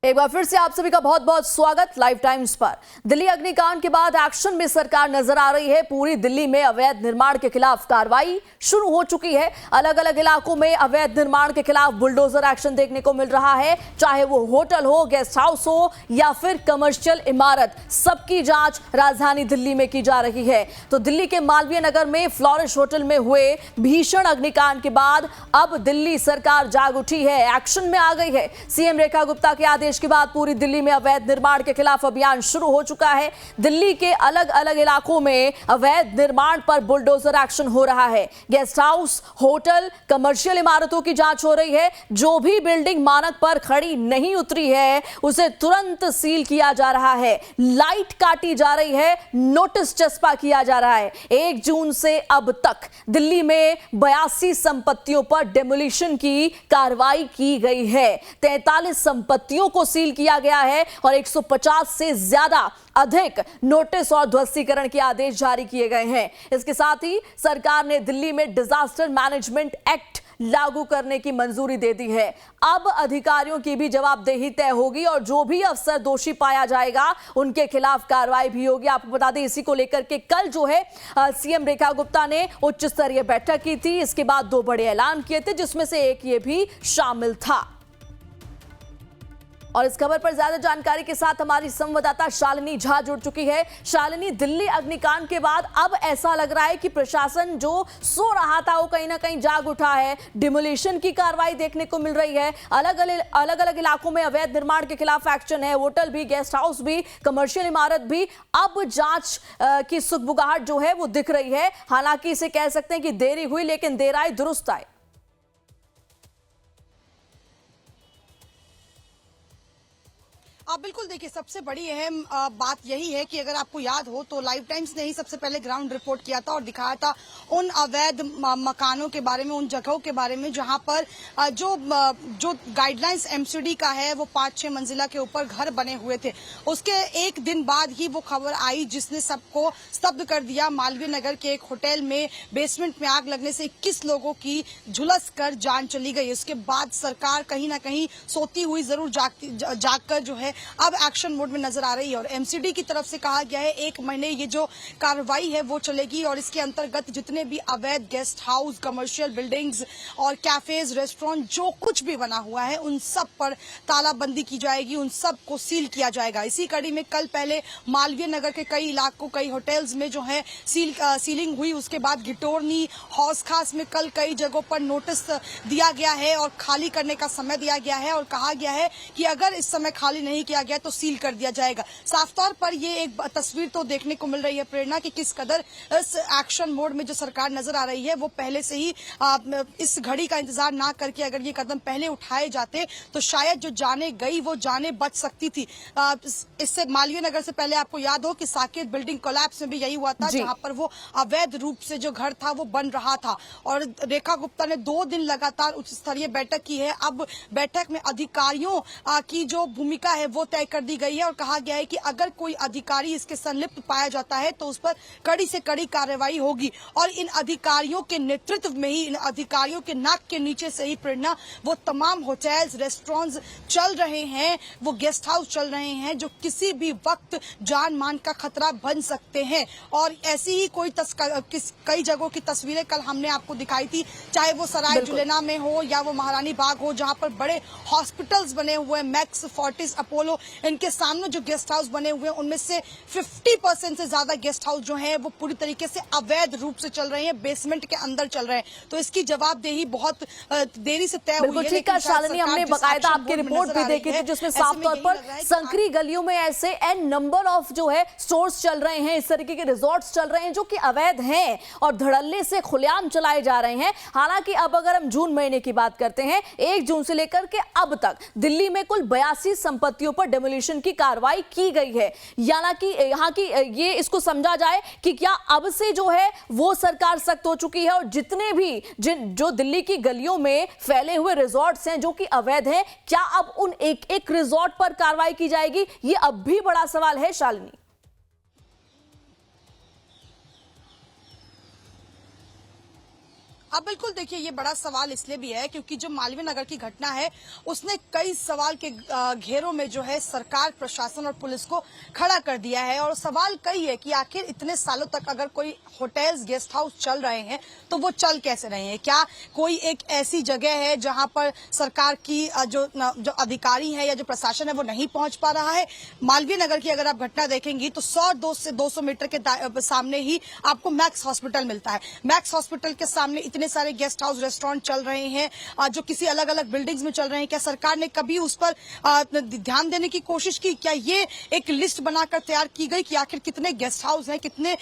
एक बार फिर से आप सभी का बहुत बहुत स्वागत लाइव टाइम्स पर। दिल्ली अग्निकांड के बाद एक्शन में सरकार नजर आ रही है। पूरी दिल्ली में अवैध निर्माण के खिलाफ कार्रवाई शुरू हो चुकी है। अलग अलग इलाकों में अवैध निर्माण के खिलाफ बुलडोजर एक्शन देखने को मिल रहा है, चाहे वो होटल हो, गेस्ट हाउस हो या फिर कमर्शियल इमारत, सबकी जांच राजधानी दिल्ली में की जा रही है। तो दिल्ली के मालवीय नगर में फ्लोरिश होटल में हुए भीषण अग्निकांड के बाद अब दिल्ली सरकार जाग उठी है, एक्शन में आ गई है। सीएम रेखा गुप्ता के आदेश के बाद पूरी दिल्ली में अवैध निर्माण के खिलाफ अभियान शुरू हो चुका है। दिल्ली के अलग अलग इलाकों में अवैध निर्माण पर बुलडोजर एक्शन हो रहा है। गेस्ट हाउस, होटल, कमर्शियल इमारतों की जांच हो रही है। जो भी बिल्डिंग मानक पर खड़ी नहीं उतरी है उसे तुरंत सील किया जा रहा है, लाइट काटी जा रही है, नोटिस चस्पा किया जा रहा है। 1 जून से अब तक दिल्ली में 82 संपत्तियों पर डेमोलिशन की कार्रवाई की गई है। 43 संपत्तियों को सील किया गया है और 150 से ज्यादा अधिक नोटिस और ध्वस्तीकरण के आदेश जारी किए गए हैं। इसके साथ ही सरकार ने दिल्ली में डिजास्टर मैनेजमेंट एक्ट लागू करने की मंजूरी दे दी है। अब अधिकारियों की भी जवाबदेही तय होगी और जो भी अफसर दोषी पाया जाएगा उनके खिलाफ कार्रवाई भी होगी। आपको बता दें, इसी को लेकर के कल जो है सीएम रेखा गुप्ता ने उच्च स्तरीय बैठक की थी। इसके बाद 2 बड़े ऐलान किए थे, जिसमें से एक ये भी शामिल था। और इस खबर पर ज्यादा जानकारी के साथ हमारी संवाददाता शालिनी झा जुड़ चुकी है। शालिनी, दिल्ली अग्निकांड के बाद अब ऐसा लग रहा है कि प्रशासन जो सो रहा था वो कहीं ना कहीं जाग उठा है। डिमोलिशन की कार्रवाई देखने को मिल रही है। अलग अलग इलाकों में अवैध निर्माण के खिलाफ एक्शन है। होटल भी, गेस्ट हाउस भी, कमर्शियल इमारत भी। अब जांच की सुगबुगाहट जो है वो दिख रही है। हालांकि इसे कह सकते हैं कि देरी हुई, लेकिन देर आए दुरुस्त आए। बिल्कुल, देखिए, सबसे बड़ी अहम बात यही है कि अगर आपको याद हो तो लाइव टाइम्स ने ही सबसे पहले ग्राउंड रिपोर्ट किया था और दिखाया था उन अवैध मकानों के बारे में, उन जगहों के बारे में जहां पर जो गाइडलाइंस एमसीडी का है वो 5-6 मंजिला के ऊपर घर बने हुए थे। उसके एक दिन बाद ही वो खबर आई जिसने सबको स्तब्ध कर दिया। मालवीय नगर के एक होटल में बेसमेंट में आग लगने से 21 लोगों की झुलस कर जान चली गई। उसके बाद सरकार कहीं ना कहीं सोती हुई जरूर जागकर जो है अब एक्शन मोड में नजर आ रही है और एमसीडी की तरफ से कहा गया है 1 महीने ये जो कार्रवाई है वो चलेगी और इसके अंतर्गत जितने भी अवैध गेस्ट हाउस, कमर्शियल बिल्डिंग्स और कैफेज, रेस्टोरेंट, जो कुछ भी बना हुआ है उन सब पर तालाबंदी की जाएगी, उन सब को सील किया जाएगा। इसी कड़ी में कल पहले मालवीय नगर के कई इलाकों, कई होटल्स में जो है सीलिंग हुई। उसके बाद घिटोरनी, हौस खास में कल कई जगहों पर नोटिस दिया गया है और खाली करने का समय दिया गया है और कहा गया है कि अगर इस समय खाली नहीं किया गया तो सील कर दिया जाएगा। साफ तौर पर ये एक तस्वीर तो देखने को मिल रही है प्रेरणा कि किस कदर इस एक्शन मोड में जो सरकार नजर आ रही है वो पहले से ही इस घड़ी का इंतजार ना करके अगर ये कदम पहले उठाए जाते तो शायद जो जाने गई वो जाने बच सकती थी। इससे मालवीय नगर से पहले आपको याद हो कि साकेत बिल्डिंग कोलैप्स में भी यही हुआ था, जहां पर वो अवैध रूप से जो घर था वो बन रहा था और रेखा गुप्ता ने 2 दिन लगातार उच्च स्तरीय बैठक की है। अब बैठक में अधिकारियों की जो भूमिका है वो तय कर दी गई है और कहा गया है कि अगर कोई अधिकारी इसके संलिप्त पाया जाता है तो उस पर कड़ी से कड़ी कार्रवाई होगी और इन अधिकारियों के नेतृत्व में ही, इन अधिकारियों के नाक के नीचे से ही प्रेरणा वो तमाम होटल्स, रेस्टोरेंट्स चल रहे हैं, वो गेस्ट हाउस चल रहे हैं जो किसी भी वक्त जान मान का खतरा बन सकते हैं। और ऐसी ही कई जगहों की तस्वीरें कल हमने आपको दिखाई थी, चाहे वो सराय जुलेना में हो या वो महारानी बाग हो, जहां पर बड़े हॉस्पिटल्स बने हुए हैं, मैक्स, फोर्टिस, अपोलो, इनके सामने जो गेस्ट हाउस बने हुए हैं उनमें से 50% से ज्यादा गेस्ट हाउस जो है वो पूरी तरीके से अवैध रूप से चल रहे हैं, बेसमेंट के अंदर चल रहे हैं। तो इसकी जवाबदेही बहुत देरी से तय हुई है। ठीक है शालिनी, हमने बकायदा आपकी रिपोर्ट भी देखी थी जिसमें साफ तौर पर संकरी गलियों में ऐसे एन नंबर ऑफ जो है स्टोर्स चल रहे हैं, इस तरीके के रिजॉर्ट्स चल रहे हैं जो कि अवैध हैं और धड़ल्ले से खुलेआम चलाए जा रहे हैं। हालांकि अब अगर हम जून महीने की बात करते हैं, 1 जून से लेकर के अब तक दिल्ली में कुल 82 संपत्तियों पर डेमोलिशन की कार्रवाई की गई है। यानी यहाँ की ये इसको समझा जाए कि क्या अब से जो है वो सरकार सख्त हो चुकी है और जितने भी जो दिल्ली की गलियों में फैले हुए रिजॉर्ट्स हैं जो कि अवैध हैं, क्या अब उन एक एक रिजॉर्ट पर कार्रवाई की जाएगी? ये अब भी बड़ा सवाल है शालिनी। अब बिल्कुल देखिए, ये बड़ा सवाल इसलिए भी है क्योंकि जो मालवीय नगर की घटना है उसने कई सवाल के घेरों में जो है सरकार, प्रशासन और पुलिस को खड़ा कर दिया है। और सवाल कई है कि आखिर इतने सालों तक अगर कोई होटल्स, गेस्ट हाउस चल रहे हैं तो वो चल कैसे रहे हैं? क्या कोई एक ऐसी जगह है जहां पर सरकार की जो अधिकारी है या जो प्रशासन है वो नहीं पहुंच पा रहा है? मालवीय नगर की अगर आप घटना देखेंगी तो 100 से 200 मीटर के सामने ही आपको मैक्स हॉस्पिटल मिलता है। मैक्स हॉस्पिटल के सामने इतने सारे गेस्ट हाउस, रेस्टोरेंट चल रहे हैं जो किसी अलग अलग बिल्डिंग्स में चल रहे हैं। क्या सरकार ने कभी उस पर ध्यान देने की कोशिश की? क्या ये एक लिस्ट बनाकर तैयार की गई कि आखिर कितने गेस्ट हाउस हैं, कितने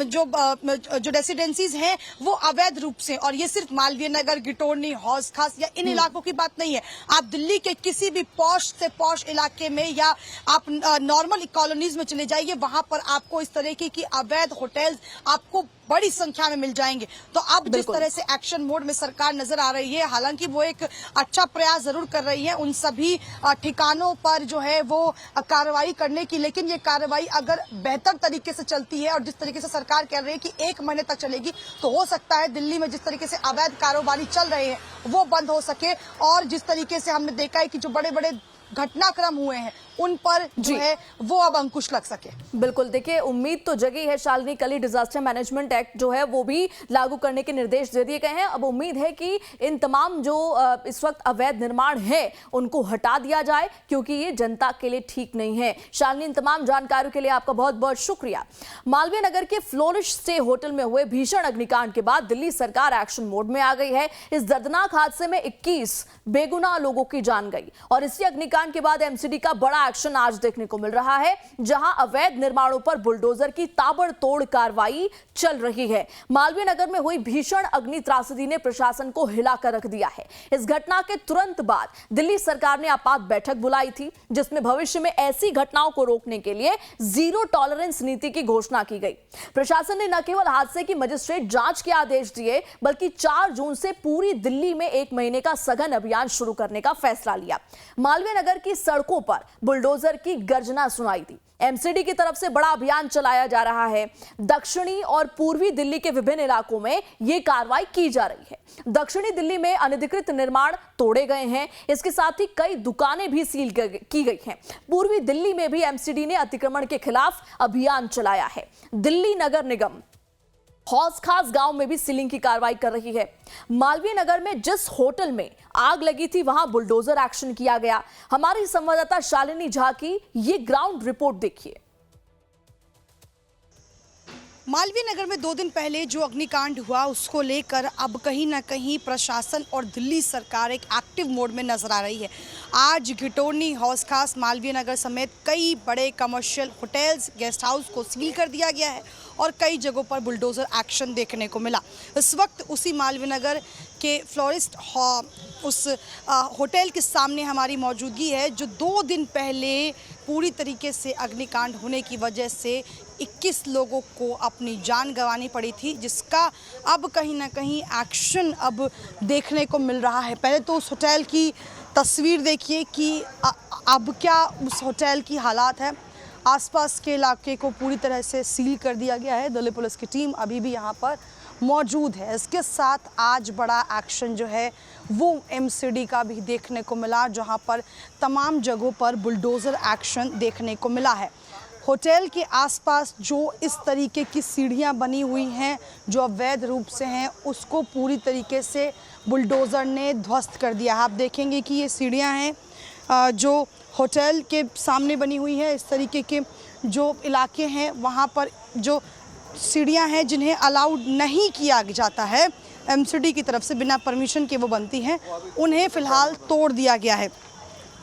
जो रेसिडेंसीज हैं वो अवैध रूप से? और ये सिर्फ मालवीय नगर, गिटोरनी, हौज खास या इन इलाकों की बात नहीं है। आप दिल्ली के किसी भी पॉश से पॉश इलाके में या आप नॉर्मल कॉलोनीज में चले जाइए, वहां पर आपको इस तरह की अवैध होटल्स आपको बड़ी संख्या में मिल जाएंगे। तो अब जिस तरह से एक्शन मोड में सरकार नजर आ रही है, हालांकि वो एक अच्छा प्रयास जरूर कर रही है उन सभी ठिकानों पर जो है वो कार्रवाई करने की, लेकिन ये कार्रवाई अगर बेहतर तरीके से चलती है और जिस तरीके से सरकार कह रही है कि 1 महीने तक चलेगी, तो हो सकता है दिल्ली में जिस तरीके से अवैध कारोबारी चल रहे हैं वो बंद हो सके। और जिस तरीके से हमने देखा है कि जो बड़े बड़े घटनाक्रम हुए हैं उन पर जो है वो अब अंकुश लग सके। बिल्कुल, देखिए उम्मीद तो जगी है शालिनी। कल ही डिजास्टर मैनेजमेंट एक्ट जो है वो भी लागू करने के निर्देश दे दिए गए हैं। अब उम्मीद है कि इन तमाम जो इस वक्त अवैध निर्माण है उनको हटा दिया जाए, क्योंकि ये जनता के लिए ठीक नहीं है। शालिनी, इन तमाम जानकारियों के लिए आपका बहुत बहुत शुक्रिया। मालवीय नगर के फ्लोरिश स्टे होटल में हुए भीषण अग्निकांड के बाद दिल्ली सरकार एक्शन मोड में आ गई है। इस दर्दनाक हादसे में 21 बेगुनाह लोगों की जान गई और इसी अग्निकांड के बाद एमसीडी का बड़ा एक्शन आज देखने को मिल रहा है, जहां अवैध निर्माणों पर बुलडोजर की ताबड़तोड़ कार्रवाई चल रही है। मालवीय नगर में हुई भीषण अग्नि त्रासदी ने प्रशासन को हिलाकर रख दिया है। इस घटना के तुरंत बाद दिल्ली सरकार ने आपात बैठक बुलाई थी, जिसमें भविष्य में ऐसी घटनाओं को रोकने के लिए जीरो टॉलरेंस नीति की घोषणा की गई। प्रशासन ने न केवल हादसे की मजिस्ट्रेट जांच के आदेश दिए, बल्कि 4 जून से पूरी दिल्ली में 1 महीने का सघन अभियान शुरू करने का फैसला लिया। मालवीय नगर की सड़कों पर बुलडोजर की गर्जना सुनाई दी। एमसीडी की तरफ से बड़ा अभियान चलाया जा रहा है। दक्षिणी और पूर्वी दिल्ली के विभिन्न इलाकों में यह कार्रवाई की जा रही है। दक्षिणी दिल्ली में अनधिकृत निर्माण तोड़े गए हैं, इसके साथ ही कई दुकानें भी सील की गई हैं। पूर्वी दिल्ली में भी एमसीडी ने अतिक्रमण के खिलाफ अभियान चलाया है। दिल्ली नगर निगम हौज खास गांव में भी सीलिंग की कार्रवाई कर रही है। मालवीय नगर में जिस होटल में आग लगी थी वहां बुलडोजर एक्शन किया गया। हमारी संवाददाता शालिनी झा की ये ग्राउंड रिपोर्ट देखिए। मालवीय नगर में 2 दिन पहले जो अग्निकांड हुआ उसको लेकर अब कहीं ना कहीं प्रशासन और दिल्ली सरकार एक एक्टिव मोड में नजर आ रही है। आज गिटोरनी, हौज खास, मालवीय नगर समेत कई बड़े कमर्शियल होटल्स, गेस्ट हाउस को सील कर दिया गया है और कई जगहों पर बुलडोजर एक्शन देखने को मिला। इस वक्त उसी मालवीय नगर के फ्लोरिस्ट उस होटल के सामने हमारी मौजूदगी है, जो 2 दिन पहले पूरी तरीके से अग्निकांड होने की वजह से 21 लोगों को अपनी जान गंवानी पड़ी थी, जिसका अब कहीं ना कहीं एक्शन अब देखने को मिल रहा है। पहले तो उस होटल की तस्वीर देखिए कि अब क्या उस होटल की हालात है। आसपास के इलाके को पूरी तरह से सील कर दिया गया है। दिल्ली पुलिस की टीम अभी भी यहाँ पर मौजूद है। इसके साथ आज बड़ा एक्शन जो है वो एमसीडी का भी देखने को मिला, जहाँ पर तमाम जगहों पर बुलडोज़र एक्शन देखने को मिला है। होटल के आसपास जो इस तरीके की सीढ़ियां बनी हुई हैं जो अवैध रूप से हैं, उसको पूरी तरीके से बुलडोज़र ने ध्वस्त कर दिया। आप देखेंगे कि ये सीढ़ियां हैं जो होटल के सामने बनी हुई है। इस तरीके के जो इलाके हैं वहाँ पर जो सीढ़ियां हैं जिन्हें अलाउड नहीं किया जाता है एमसीडी की तरफ से, बिना परमिशन के वो बनती हैं, उन्हें फ़िलहाल तोड़ दिया गया है।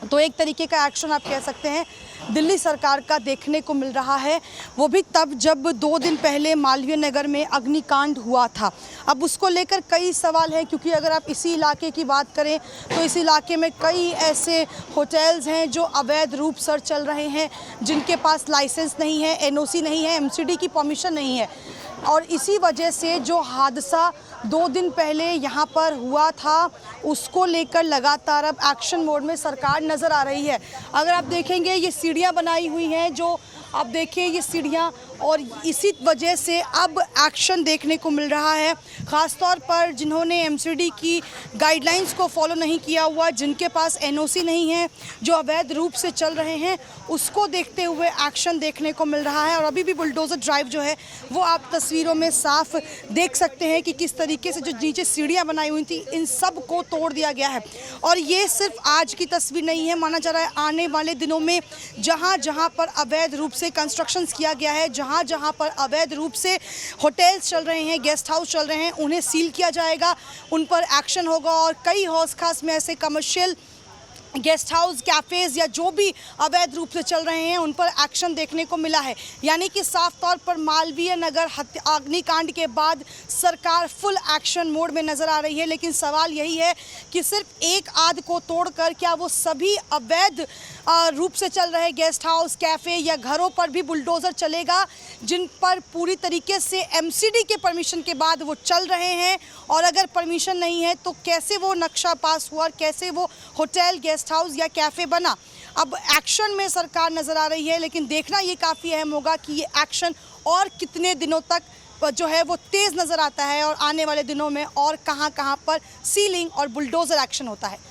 तो एक तरीके का एक्शन आप कह सकते हैं दिल्ली सरकार का देखने को मिल रहा है, वो भी तब जब 2 दिन पहले मालवीय नगर में अग्निकांड हुआ था। अब उसको लेकर कई सवाल हैं, क्योंकि अगर आप इसी इलाके की बात करें तो इस इलाके में कई ऐसे होटल्स हैं जो अवैध रूप से चल रहे हैं, जिनके पास लाइसेंस नहीं है, एनओसी नहीं है, एमसीडी की परमिशन नहीं है। और इसी वजह से जो हादसा 2 दिन पहले यहाँ पर हुआ था, उसको लेकर लगातार अब एक्शन मोड में सरकार नज़र आ रही है। अगर आप देखेंगे ये सीढ़ियाँ बनाई हुई हैं, जो आप देखिए ये सीढ़ियाँ, और इसी वजह से अब एक्शन देखने को मिल रहा है। ख़ासतौर पर जिन्होंने एमसीडी की गाइडलाइंस को फॉलो नहीं किया हुआ, जिनके पास एनओसी नहीं है, जो अवैध रूप से चल रहे हैं, उसको देखते हुए एक्शन देखने को मिल रहा है। और अभी भी बुलडोज़र ड्राइव जो है वो आप तस्वीरों में साफ देख सकते हैं कि किस तरीके से जो नीचे सीढ़ियाँ बनाई हुई थी, इन सब को तोड़ दिया गया है। और ये सिर्फ आज की तस्वीर नहीं है, माना जा रहा है आने वाले दिनों में जहाँ जहाँ पर अवैध रूप से कंस्ट्रक्शंस किया गया है, जहाँ जहाँ पर अवैध रूप से होटल्स चल रहे हैं, गेस्ट हाउस चल रहे हैं, उन्हें सील किया जाएगा, उन पर एक्शन होगा। और कई हौज खास में ऐसे कमर्शियल गेस्ट हाउस, कैफ़ेज़ या जो भी अवैध रूप से चल रहे हैं, उन पर एक्शन देखने को मिला है। यानी कि साफ तौर पर मालवीय नगर अग्निकांड के बाद सरकार फुल एक्शन मोड में नज़र आ रही है। लेकिन सवाल यही है कि सिर्फ एक आध को तोड़कर क्या वो सभी अवैध रूप से चल रहे गेस्ट हाउस, कैफ़े या घरों पर भी बुलडोज़र चलेगा, जिन पर पूरी तरीके से एमसीडी के परमिशन के बाद वो चल रहे हैं? और अगर परमिशन नहीं है तो कैसे वो नक्शा पास हुआ और कैसे वो होटल, गेस्ट हाउस या कैफ़े बना? अब एक्शन में सरकार नज़र आ रही है, लेकिन देखना ये काफ़ी अहम होगा कि ये एक्शन और कितने दिनों तक जो है वो तेज़ नज़र आता है, और आने वाले दिनों में और कहां पर सीलिंग और बुलडोज़र एक्शन होता है।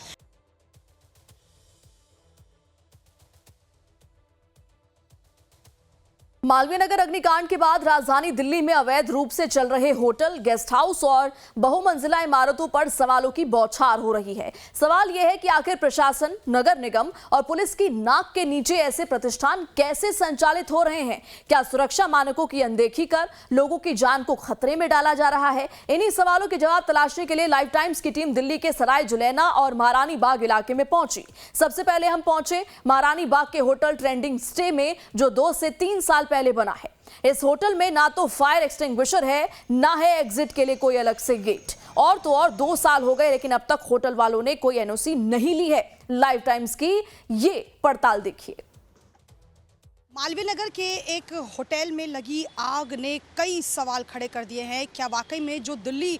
मालवीय नगर अग्निकांड के बाद राजधानी दिल्ली में अवैध रूप से चल रहे होटल, गेस्ट हाउस और बहुमंजिला इमारतों पर सवालों की बौछार हो रही है। सवाल यह है कि आखिर प्रशासन, नगर निगम और पुलिस की नाक के नीचे ऐसे प्रतिष्ठान कैसे संचालित हो रहे हैं? क्या सुरक्षा मानकों की अनदेखी कर लोगों की जान को खतरे में डाला जा रहा है? इन्हीं सवालों के जवाब तलाशने के लिए लाइव टाइम्स की टीम दिल्ली के सराय जुलैना और महारानी बाग इलाके में पहुंची। सबसे पहले हम पहुंचे महारानी बाग के होटल ट्रेंडिंग स्टे में, जो 2 से 3 साल पहले बना है। इस होटल में ना तो फायर एक्सटिंग्विशर है, ना है एग्जिट के लिए कोई अलग से गेट। और तो और 2 साल हो गए, लेकिन अब तक होटल वालों ने कोई एनओसी नहीं ली है। लाइव टाइम्स की ये पड़ताल देखिए। मालवीय नगर के एक होटल में लगी आग ने कई सवाल खड़े कर दिए हैं। क्या वाकई में जो दिल्ली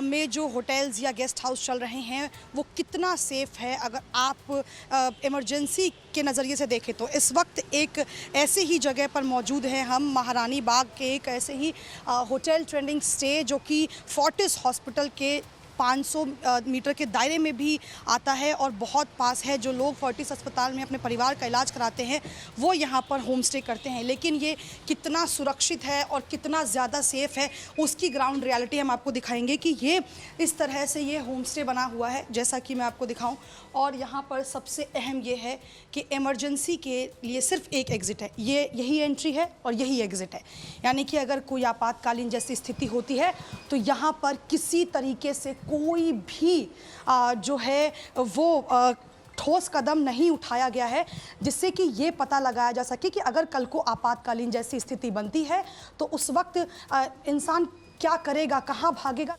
में जो होटल्स या गेस्ट हाउस चल रहे हैं वो कितना सेफ़ है? अगर आप इमरजेंसी के नज़रिए से देखें तो इस वक्त एक ऐसे ही जगह पर मौजूद हैं हम, महारानी बाग के एक ऐसे ही होटल ट्रेंडिंग स्टे, जो कि फोर्टिस हॉस्पिटल के 500 मीटर के दायरे में भी आता है और बहुत पास है। जो लोग फोर्टिस अस्पताल में अपने परिवार का इलाज कराते हैं वो यहाँ पर होम स्टे करते हैं। लेकिन ये कितना सुरक्षित है और कितना ज़्यादा सेफ़ है, उसकी ग्राउंड रियलिटी हम आपको दिखाएंगे कि ये इस तरह से ये होम स्टे बना हुआ है, जैसा कि मैं आपको दिखाऊं। और यहाँ पर सबसे अहम ये है कि इमरजेंसी के लिए सिर्फ एक एग्ज़िट है, ये यही एंट्री है और यही एग्ज़िट है। यानी कि अगर कोई आपातकालीन जैसी स्थिति होती है तो यहाँ पर किसी तरीके से कोई भी जो है वो ठोस कदम नहीं उठाया गया है, जिससे कि ये पता लगाया जा सके कि अगर कल को आपातकालीन जैसी स्थिति बनती है तो उस वक्त इंसान क्या करेगा, कहाँ भागेगा।